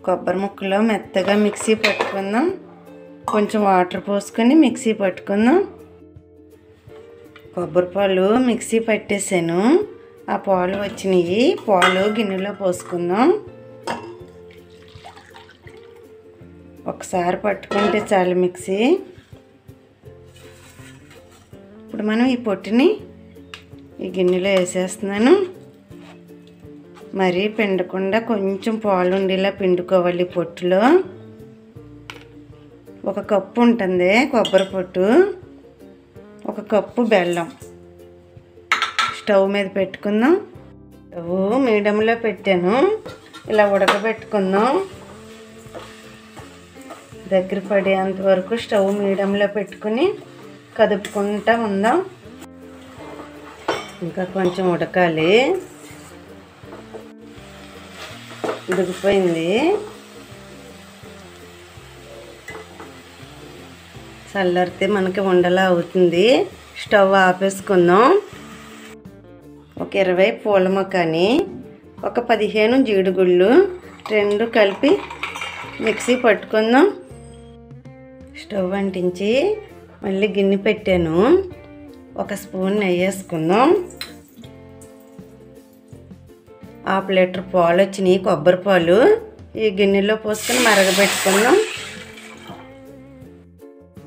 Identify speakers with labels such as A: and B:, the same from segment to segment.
A: కొబ్బరి ముక్కలు మెత్తగా మిక్సీ పట్టుకుందాం. కొంచెం వాటర్ పోసుకొని మిక్సీ పట్టుకుందాం. కొబ్బరి పాలు మిక్సీ పట్టేసాను. ఆ పాలు వచ్చినాయి. పాలు గిన్నెలో పోసుకుందాం. ఒకసారి పట్టుకుంటే చాలు మిక్సీ. ఇప్పుడు మనం ఈ పొట్టుని ఈ గిన్నెలో వేసేస్తున్నాను. మరీ పిండకుండా కొంచెం పాలు ఉండేలా పిండుకోవాలి. పొట్టులో 1 కప్పు ఉంటుంది కొబ్బరి పొట్టు, 1 కప్పు బెల్లం. స్టవ్ మీద పెట్టుకుందాం. స్టవ్ మీడియంలో పెట్టాను. ఇలా ఉడకబెట్టుకుందాం. దగ్గర పడేంత వరకు స్టవ్ మీడియంలో పెట్టుకుని కదుపుకుంటూ ఉందాం. ఇంకా కొంచెం ఉడకాలి. ఉడికిపోయింది. చల్లారితే మనకి ఉండలా అవుతుంది. స్టవ్ ఆపేసుకుందాం. ఒక 20 పూల మొక్కని, ఒక 15 జీడిగుళ్ళు 2 కలిపి మిక్సీ పట్టుకుందాం. స్టవ్ అంటించి మళ్ళీ గిన్నె పెట్టాను. 1 స్పూన్ నెయ్యి వేసుకుందాం. 1/2 లీటర్ పాలు వచ్చినాయి కొబ్బరి పాలు. ఈ గిన్నెలో పోసుకొని మరగబెట్టుకుందాం.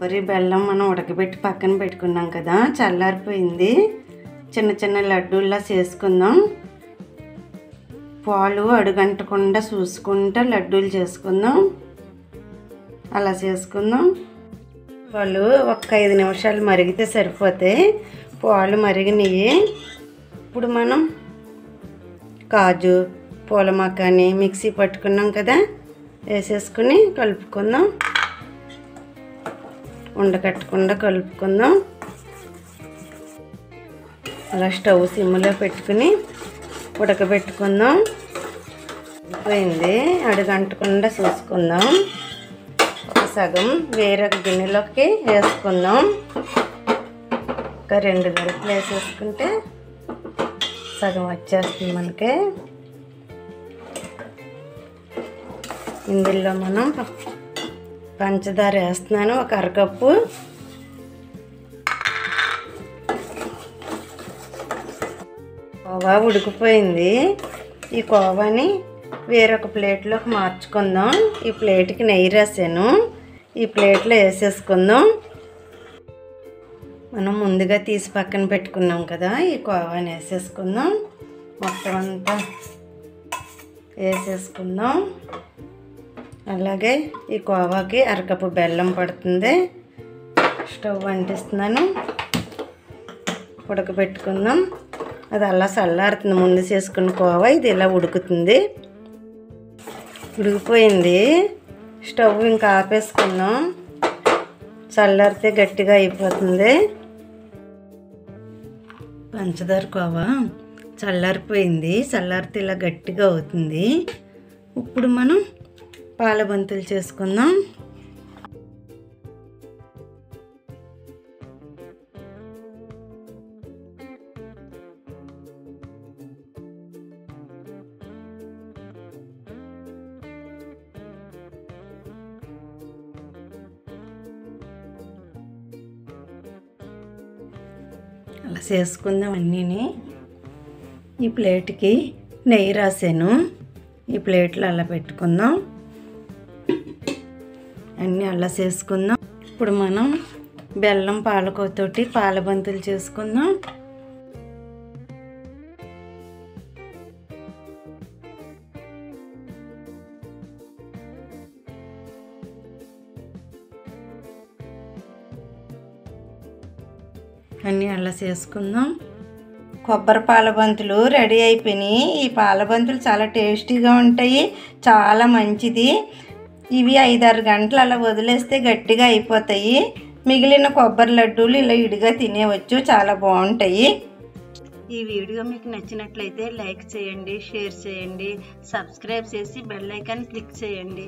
A: మరి బెల్లం మనం ఉడకబెట్టి పక్కన పెట్టుకున్నాం కదా, చల్లారిపోయింది. చిన్న చిన్న లడ్డూల్లా చేసుకుందాం. పాలు అడుగంటకుండా చూసుకుంటూ లడ్డూలు చేసుకుందాం. అలా చేసుకుందాం. పాలు ఒక 5 నిమిషాలు మరిగితే సరిపోతాయి. పాలు మరిగినాయి. ఇప్పుడు మనం కాజు, పూల మకాని మిక్సీ పట్టుకున్నాం కదా, వేసేసుకుని కలుపుకుందాం. ఉండకట్టకుండా కలుపుకుందాం. అలా స్టవ్ సిమ్లో పెట్టుకుని ఉడకబెట్టుకుందాం. అయిపోయింది. అడుగంటకుండా చూసుకుందాం. ఒక సగం వేరొక గిన్నెలోకి వేసుకుందాం. ఒక 2 గరిటెలు వేసేసుకుంటే సగం వచ్చేస్తుంది మనకి. ఇందులో మనం పంచదార వేస్తున్నాను. ఒక 1/2 కప్పు. కోవా ఉడికిపోయింది. ఈ కోవాని వేరొక ప్లేట్లోకి మార్చుకుందాం. ఈ ప్లేట్కి నెయ్యి రాసాను. ఈ ప్లేట్లో వేసేసుకుందాం. మనం ముందుగా తీసి పక్కన పెట్టుకున్నాం కదా, ఈ కోవాని వేసేసుకుందాం. మొత్తం అంతా వేసేసుకుందాం. అలాగే ఈ కోవాకి 1/2 కప్పు బెల్లం పడుతుంది. స్టవ్ అంటిస్తున్నాను. ఉడకబెట్టుకుందాం. అది అలా చల్లారుతుంది. ముందు చేసుకున్న కోవా ఇది ఇలా ఉడుకుతుంది. ఉడికిపోయింది. స్టవ్ ఇంకా ఆపేసుకుందాం. చల్లారితే గట్టిగా అయిపోతుంది. పంచదార కోవా చల్లారిపోయింది. చల్లారితే ఇలా గట్టిగా అవుతుంది. ఇప్పుడు మనం పాల బంతులు చేసుకుందాం. అలా చేసుకుందాం అన్నీని. ఈ ప్లేట్కి నెయ్యి రాసాను. ఈ ప్లేట్లో అలా పెట్టుకుందాం. అన్నీ అలా చేసుకుందాం. ఇప్పుడు మనం బెల్లం పాలకోతోటి పాల బంతులు చేసుకుందాం. అన్నీ అలా చేసుకుందాం. కొబ్బరి పాల బంతులు రెడీ అయిపోయినాయి. ఈ పాల బంతులు చాలా టేస్టీగా ఉంటాయి. చాలా మంచిది. ఇవి 5-6 గంటలు అలా వదిలేస్తే గట్టిగా అయిపోతాయి. మిగిలిన కొబ్బరి లడ్డూలు ఇలా ఇడిగా తినేవచ్చు. చాలా బాగుంటాయి. ఈ వీడియో మీకు నచ్చినట్లయితే లైక్ చేయండి, షేర్ చేయండి, సబ్స్క్రైబ్ చేసి బెల్ ఐకాన్ క్లిక్ చేయండి.